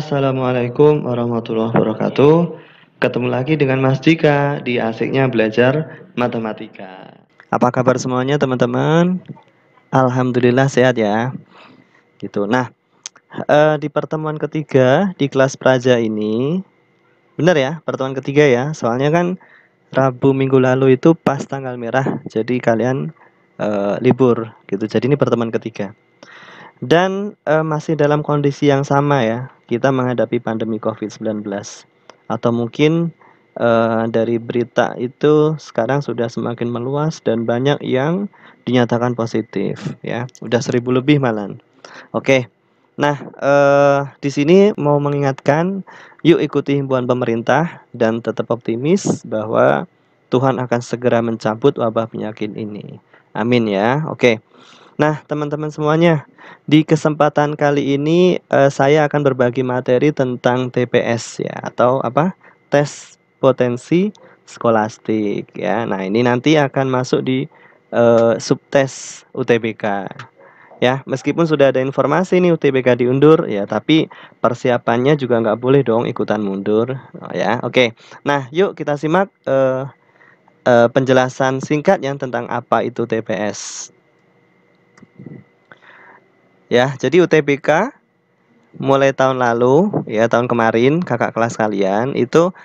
Assalamualaikum warahmatullahi wabarakatuh. Ketemu lagi dengan Mas Dika di Asiknya Belajar Matematika. Apa kabar semuanya teman-teman? Alhamdulillah sehat ya. Gitu. Nah, di pertemuan ketiga di kelas Praja ini, benar ya, pertemuan ketiga ya. Soalnya kan Rabu minggu lalu itu pas tanggal merah, jadi kalian libur gitu. Jadi ini pertemuan ketiga. Dan masih dalam kondisi yang sama ya, kita menghadapi pandemi COVID-19. Atau mungkin dari berita itu sekarang sudah semakin meluas dan banyak yang dinyatakan positif ya, udah 1000 lebih malah. Oke, nah di sini mau mengingatkan, yuk ikuti himbauan pemerintah dan tetap optimis bahwa Tuhan akan segera mencabut wabah penyakit ini. Amin ya. Oke. Nah, teman-teman semuanya, di kesempatan kali ini saya akan berbagi materi tentang TPS ya, atau apa? Tes potensi skolastik ya. Nah, ini nanti akan masuk di subtes UTBK. Ya, meskipun sudah ada informasi nih UTBK diundur ya, tapi persiapannya juga nggak boleh dong ikutan mundur ya. Oke. Nah, yuk kita simak penjelasan singkat yang tentang apa itu TPS. Ya, jadi UTBK mulai tahun lalu, ya tahun kemarin, kakak kelas kalian itu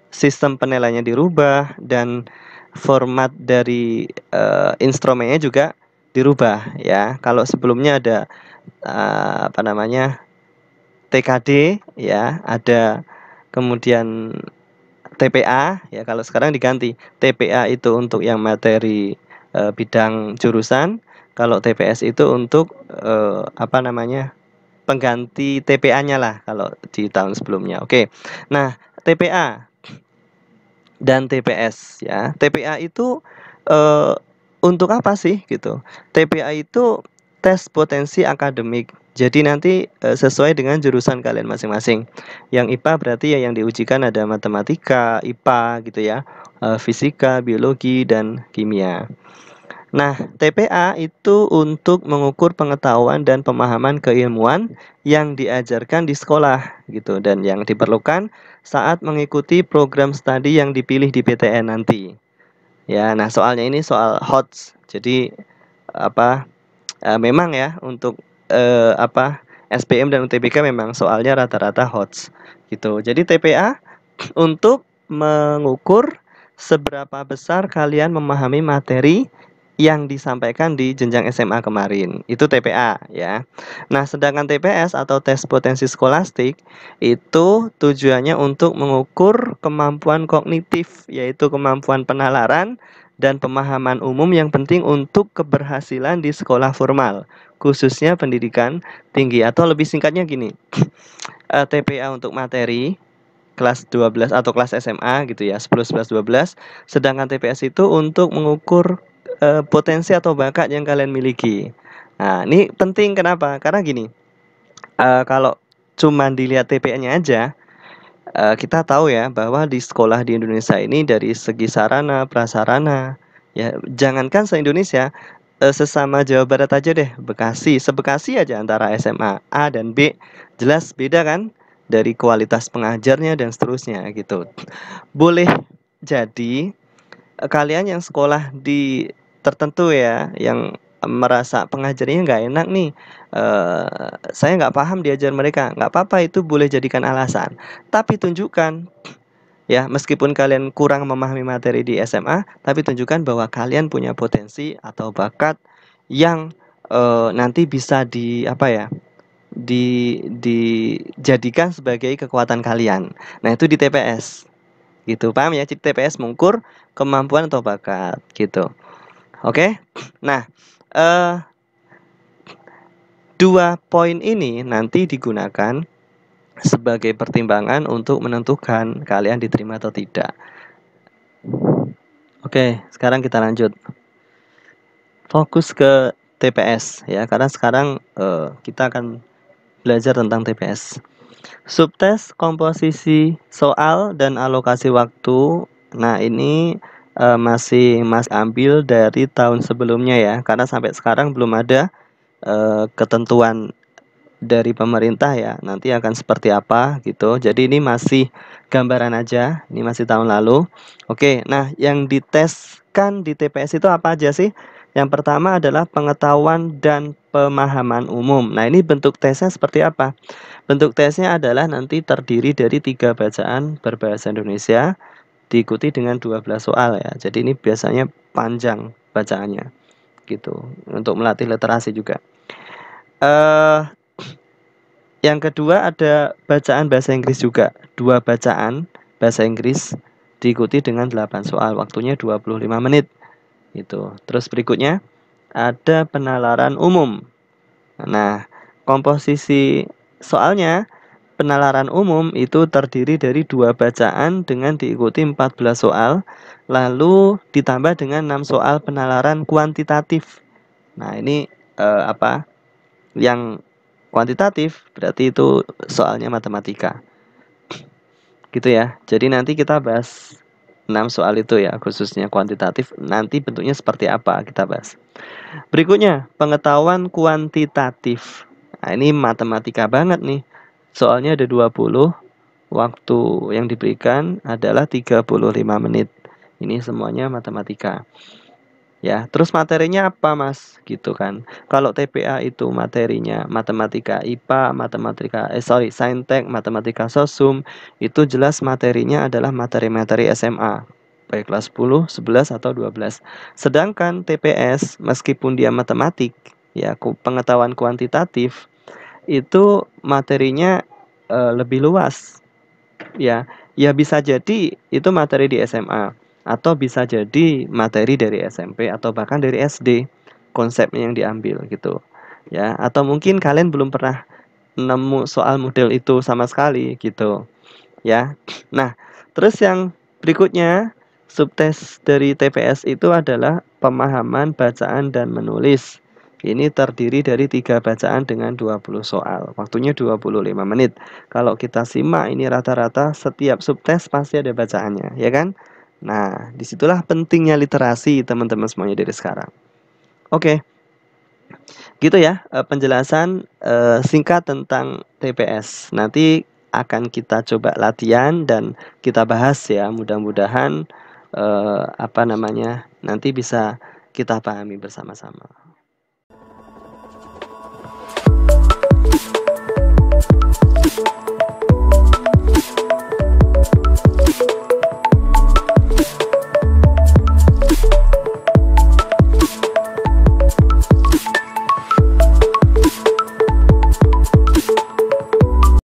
sistem penilaiannya dirubah dan format dari instrumennya juga dirubah ya. Kalau sebelumnya ada TKD ya, ada kemudian TPA ya, kalau sekarang diganti. TPA itu untuk yang materi bidang jurusan, kalau TPS itu untuk pengganti TPA-nya lah kalau di tahun sebelumnya. Oke. Nah, TPA dan TPS ya. TPA itu untuk apa sih gitu? TPA itu tes potensi akademik. Jadi nanti sesuai dengan jurusan kalian masing-masing. Yang IPA berarti ya yang diujikan ada matematika, IPA gitu ya, fisika, biologi dan kimia. Nah, TPA itu untuk mengukur pengetahuan dan pemahaman keilmuan yang diajarkan di sekolah gitu dan yang diperlukan saat mengikuti program studi yang dipilih di PTN nanti. Ya, nah soalnya ini soal HOTS. Jadi memang ya untuk SBM dan UTBK memang soalnya rata-rata HOTS gitu. Jadi TPA untuk mengukur seberapa besar kalian memahami materi yang disampaikan di jenjang SMA kemarin. Itu TPA ya. Nah, sedangkan TPS atau tes potensi skolastik itu tujuannya untuk mengukur kemampuan kognitif, yaitu kemampuan penalaran dan pemahaman umum yang penting untuk keberhasilan di sekolah formal, khususnya pendidikan tinggi, atau lebih singkatnya gini. TPA untuk materi kelas 12 atau kelas SMA gitu ya, 10, 11, 12. Sedangkan TPS itu untuk mengukur potensi atau bakat yang kalian miliki. Nah, ini penting kenapa? Karena gini, kalau cuma dilihat TPA-nya aja, kita tahu ya bahwa di sekolah di Indonesia ini dari segi sarana, prasarana, ya jangankan se-Indonesia, sesama Jawa Barat aja deh, Bekasi, sebekasi aja antara SMA A dan B, jelas beda kan? Dari kualitas pengajarnya dan seterusnya gitu. Boleh jadi kalian yang sekolah di tertentu ya, yang merasa pengajarnya nggak enak nih, saya nggak paham diajar mereka, nggak apa-apa, itu boleh jadikan alasan. Tapi tunjukkan ya, meskipun kalian kurang memahami materi di SMA, tapi tunjukkan bahwa kalian punya potensi atau bakat yang nanti bisa dijadikan sebagai kekuatan kalian. Nah, itu di TPS. Gitu, paham ya? Jadi TPS mengukur kemampuan atau bakat gitu. Oke. Nah, 2 poin ini nanti digunakan sebagai pertimbangan untuk menentukan kalian diterima atau tidak. Oke, sekarang kita lanjut. Fokus ke TPS ya, karena sekarang kita akan belajar tentang TPS. Subtes komposisi soal dan alokasi waktu. Nah, ini masih ambil dari tahun sebelumnya ya, karena sampai sekarang belum ada ketentuan dari pemerintah ya, nanti akan seperti apa gitu. Jadi ini masih gambaran aja, ini masih tahun lalu. Oke, nah yang diteskan di TPS itu apa aja sih? Yang pertama adalah pengetahuan dan pemahaman umum. Nah, ini bentuk tesnya seperti apa? Bentuk tesnya adalah nanti terdiri dari 3 bacaan berbahasa Indonesia diikuti dengan 12 soal ya. Jadi ini biasanya panjang bacaannya gitu untuk melatih literasi juga. Eh yang kedua ada bacaan bahasa Inggris juga. 2 bacaan bahasa Inggris diikuti dengan 8 soal. Waktunya 25 menit. Itu. Terus berikutnya ada penalaran umum. Nah, komposisi soalnya penalaran umum itu terdiri dari 2 bacaan dengan diikuti 14 soal, lalu ditambah dengan 6 soal penalaran kuantitatif. Nah, ini apa? Yang kuantitatif berarti itu soalnya matematika. Gitu ya. Jadi nanti kita bahas 6 soal itu ya, khususnya kuantitatif. Nanti bentuknya seperti apa kita bahas. Berikutnya, pengetahuan kuantitatif. Nah, ini matematika banget nih. Soalnya ada 20, waktu yang diberikan adalah 35 menit. Ini semuanya matematika. Ya, terus materinya apa, Mas? Gitu kan. Kalau TPA itu materinya matematika IPA, Saintek, matematika sosum, itu jelas materinya adalah materi-materi SMA. Baik kelas 10, 11 atau 12. Sedangkan TPS meskipun dia matematik, ya pengetahuan kuantitatif, itu materinya lebih luas. Ya bisa jadi itu materi di SMA atau bisa jadi materi dari SMP atau bahkan dari SD konsepnya yang diambil gitu. Ya, atau mungkin kalian belum pernah nemu soal model itu sama sekali gitu. Ya. Nah, terus yang berikutnya subtes dari TPS itu adalah pemahaman bacaan dan menulis. Ini terdiri dari 3 bacaan dengan 20 soal. Waktunya 25 menit. Kalau kita simak ini rata-rata setiap subtes pasti ada bacaannya, ya kan? Nah, disitulah pentingnya literasi teman-teman semuanya dari sekarang. Oke, gitu ya penjelasan singkat tentang TPS. Nanti akan kita coba latihan dan kita bahas ya. Mudah-mudahan apa namanya nanti bisa kita pahami bersama-sama.